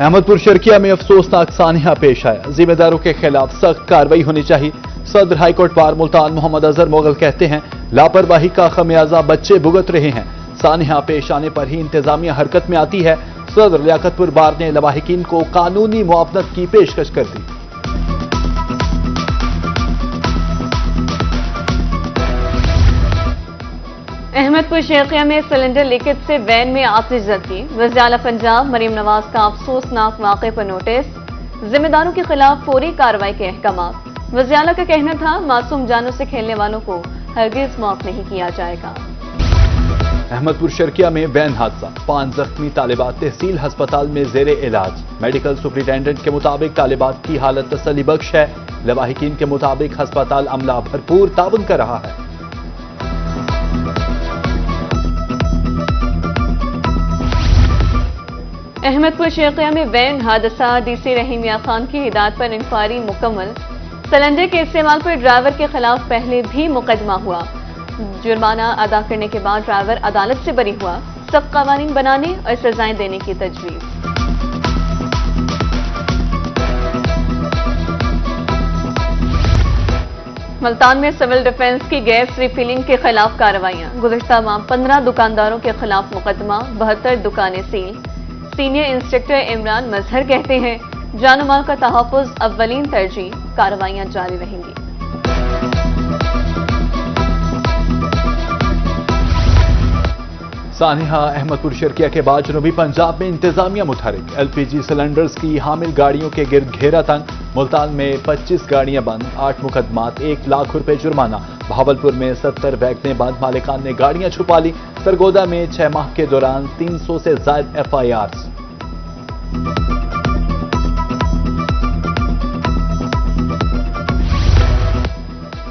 अहमदपुर शर्किया में अफसोसनाक सानिया पेश आया। जिम्मेदारों के खिलाफ सख्त कार्रवाई होनी चाहिए। सदर हाईकोर्ट बार मुल्तान मोहम्मद अजहर मोगल कहते हैं, लापरवाही का खमियाजा बच्चे भुगत रहे हैं। सानिया पेश आने पर ही इंतजामिया हरकत में आती है। सदर लियाकतपुर बार ने लवाहिकीन को कानूनी मुआवनत की पेशकश कर दी। अहमदपुर शर्किया में सिलेंडर लीकेज से वैन में आतिश ज़दी। वज़ीर आला पंजाब मरीम नवाज का अफसोसनाक वाक़े पर नोटिस। जिम्मेदारों के खिलाफ फौरी कार्रवाई के अहकाम। वज़ीर आला का कहना था, मासूम जानों से खेलने वालों को हरगिज़ माफ नहीं किया जाएगा। अहमदपुर शर्किया में वैन हादसा, 5 जख्मी तालिबात तहसील अस्पताल में जेरे इलाज। मेडिकल सुपरिटेंडेंट के मुताबिक तालिबात की हालत तसल्ली बख्श है। लवाहिकीन के मुताबिक अस्पताल अमला भरपूर ताउन कर रहा है। अहमदपुर शर्किया में वैन हादसा। डीसी रहीम मियां खान की हिदायत पर इंक्वायरी मुकम्मल। सिलेंडर के इस्तेमाल पर ड्राइवर के खिलाफ पहले भी मुकदमा हुआ। जुर्माना अदा करने के बाद ड्राइवर अदालत से बरी हुआ। सख्त कानून बनाने और सजाएं देने की तजवीज। मुल्तान में सिविल डिफेंस की गैस रिफिलिंग के खिलाफ कार्रवाइयां। गुज़िश्ता माह 15 दुकानदारों के खिलाफ मुकदमा, 72 दुकानें सील। सीनियर इंस्पेक्टर इमरान मजहर कहते हैं, जान माल का तहफ़्फ़ुज़ अव्वलीन तरजीह। कार्रवाइयां जारी रहेंगी। सानिया अहमदपुर शर्किया के बाद जनूबी पंजाब में इंतजामिया मुतहरिक। एलपीजी सिलेंडर्स की हामिल गाड़ियों के गिर्द घेरा तंग। मुल्तान में 25 गाड़ियां बंद, 8 मुकदमात, 1 लाख रुपए जुर्माना। बहावलपुर में 70 वैगनें बंद, मालिकान ने गाड़ियां छुपा ली। सरगोदा में 6 माह के दौरान 300 से ज्यादा एफआईआर।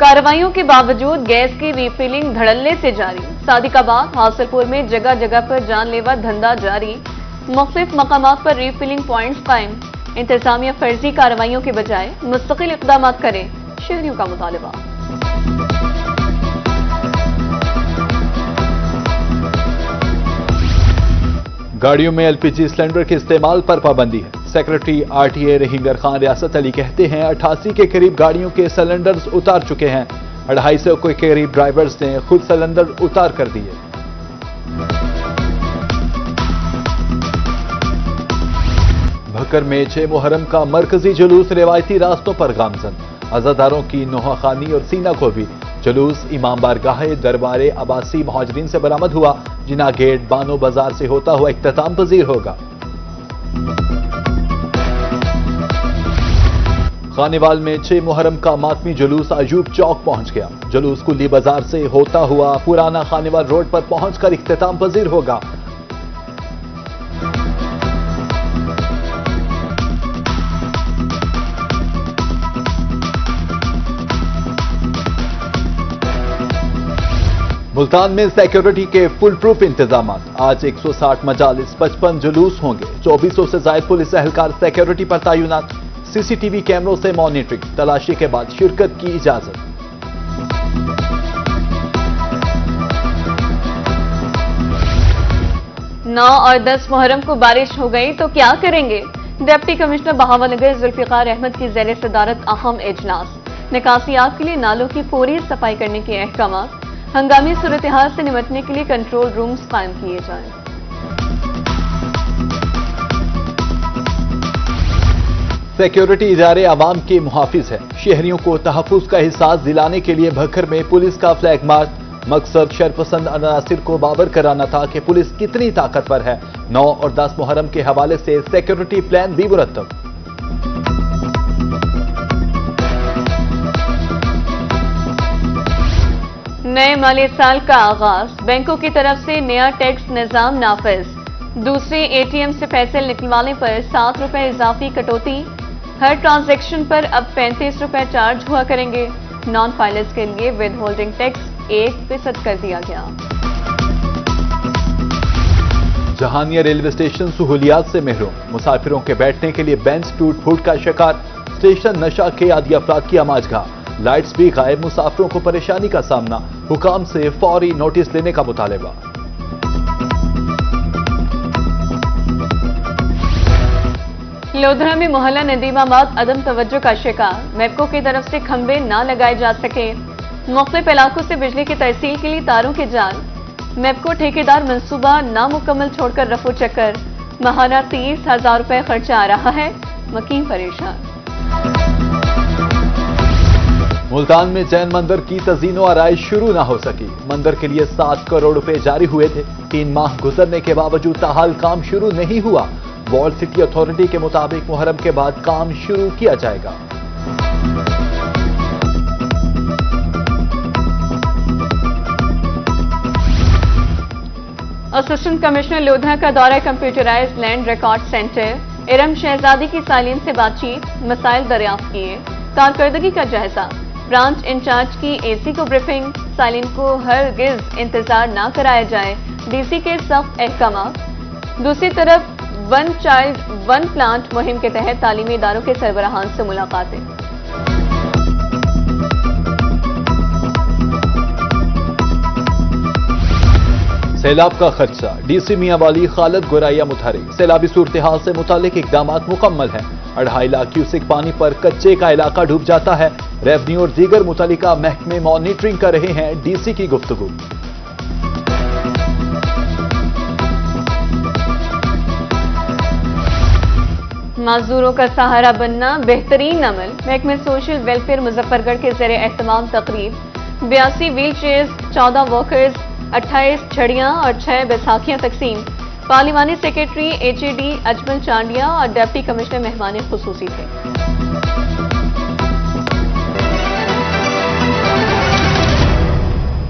कार्रवाइयों के बावजूद गैस की रिफिलिंग धड़ल्ले से जारी। सादिकाबाद हासिलपुर में जगह जगह पर जानलेवा धंधा जारी। मुख्तलिफ मकामात पर रिफिलिंग पॉइंट्स कायम। इंतजामिया फर्जी कार्रवाइयों के बजाय मुस्तकिल इक़दाम करे, शहरियों का मुतालबा। गाड़ियों में एलपीजी सिलेंडर के इस्तेमाल पर पाबंदी है। सेक्रेटरी आरटीए रहीम खान रियासत अली कहते हैं, 88 के करीब गाड़ियों के सिलेंडर्स उतार चुके हैं। 250 के करीब ड्राइवर्स ने खुद सिलेंडर उतार कर दिए। भक्कर में 6 मुहर्रम का मरकजी जुलूस रिवायती रास्तों पर गामजन। अज़ादारों की नोहाखानी और सीना को भी जुलूस इमाम बारगाह दरबार अब्बासी मुहाजिरीन से बरामद हुआ। जिना गेट बानो बाजार से होता हुआ इख्तिताम पजीर होगा। खानेवाल में 6 मुहर्रम का मातमी जुलूस अयूब चौक पहुंच गया। जुलूस कुल्ली बाजार से होता हुआ पुराना खानेवाल रोड पर पहुंचकर इख्तिताम पजीर होगा। मुल्तान में सिक्योरिटी के फुल प्रूफ इंतजाम। आज 160 मजालिस, 55 जुलूस होंगे। 2400 से ज्यादा पुलिस एहलकार सिक्योरिटी पर तैनात। सीसीटीवी कैमरों से मॉनिटरिंग, तलाशी के बाद शिरकत की इजाजत। नौ और 10 मुहर्रम को बारिश हो गई तो क्या करेंगे? डिप्टी कमिश्नर बहावलनगर जुल्फिकार अहमद की ज़ेर सदारत अहम इजलास। निकासियात के लिए नालों की फौरी सफाई करने के अहकाम। हंगामी सूरत हाल से निपटने के लिए कंट्रोल रूम्स कायम किए जाएं। सिक्योरिटी इदारे आवाम के मुहाफिज है। शहरियों को तहफ़्फ़ुज़ का एहसास दिलाने के लिए भक्कर में पुलिस का फ्लैग मार्च। मकसद शरपसंद अनासिर को बावर कराना था कि पुलिस कितनी ताकतवर है। 9 और 10 मुहर्रम के हवाले से सिक्योरिटी प्लान भी मुरतब। नए माली साल का आगाज। बैंकों की तरफ से नया टैक्स निजाम नाफिज। दूसरे एटीएम से पैसे निकलवाने पर 7 रुपए इजाफी कटौती। हर ट्रांजैक्शन पर अब 35 रुपए चार्ज हुआ करेंगे। नॉन फाइलर्स के लिए विद होल्डिंग टैक्स 1% कर दिया गया। जहानिया रेलवे स्टेशन सहूलियात से महरूम। मुसाफिरों के बैठने के लिए बेंच टूट फूट का शिकार। स्टेशन नशा के आदी अफराद की आमाजगाह। लाइट्स भी गायब, मुसाफिरों को परेशानी का सामना। हुकाम से फौरी नोटिस लेने का मुतालबा। लोधरा में मोहल्ला नदीमाबाद अदम तवज्जो का शिकार, मैपको की तरफ से खंबे ना लगाए जा सके। मुख्तलिफ इलाकों से बिजली की तहसील के लिए तारों के जाल, मैपको ठेकेदार मंसूबा नामुकम्मल छोड़कर रफू चक्कर, महाना 30,000 रुपए खर्चा आ रहा है, मकीन परेशान। मुल्तान में जैन मंदिर की तज़ीनो आराइश शुरू ना हो सकी। मंदिर के लिए 7 करोड़ रुपए जारी हुए थे। 3 माह गुजरने के बावजूद ताहाल काम शुरू नहीं हुआ। वॉल सिटी अथॉरिटी के मुताबिक मुहर्रम के बाद काम शुरू किया जाएगा। असिस्टेंट कमिश्नर लोधरा का दौरा computerised land record centre, Iram शहजादी की सालीन से बातचीत, मसाइल दरियाफ्त किए, कारकर्दगी का जायजा, ब्रांच इंचार्ज की एसी को ब्रीफिंग, सालीन को हरगिज इंतजार न कराया जाए, डीसी के सख्त अहकामात। दूसरी तरफ वन चाइल्ड वन प्लांट मुहिम के तहत तालीमी इदारों के सरबराहान से मुलाकातें। सैलाब का खर्चा, डीसी मियांवाली खालिद गुराइया मुतहरिक। सैलाबी सूरत हाल से मुतालिक इकदाम मुकम्मल हैं। 2.5 लाख क्यूसेक पानी पर कच्चे का इलाका डूब जाता है। रेवन्यू और दीगर मुतल्लिका महकमे मॉनिटरिंग कर रहे हैं, डीसी की गुफ्तगू। मजदूरों का सहारा बनना बेहतरीन अमल, महकमे सोशल वेलफेयर मुजफ्फरगढ़ के ज़रिए एहतमाम तकरीब, 82 व्हील चेयर्स, 14 वॉकर्स, 28 छड़ियां और 6 बैसाखियां तकसीम। पार्लिमानी सेक्रेटरी HAD अजमल चांडिया और डिप्टी कमिश्नर मेहमान खुसूसी थे।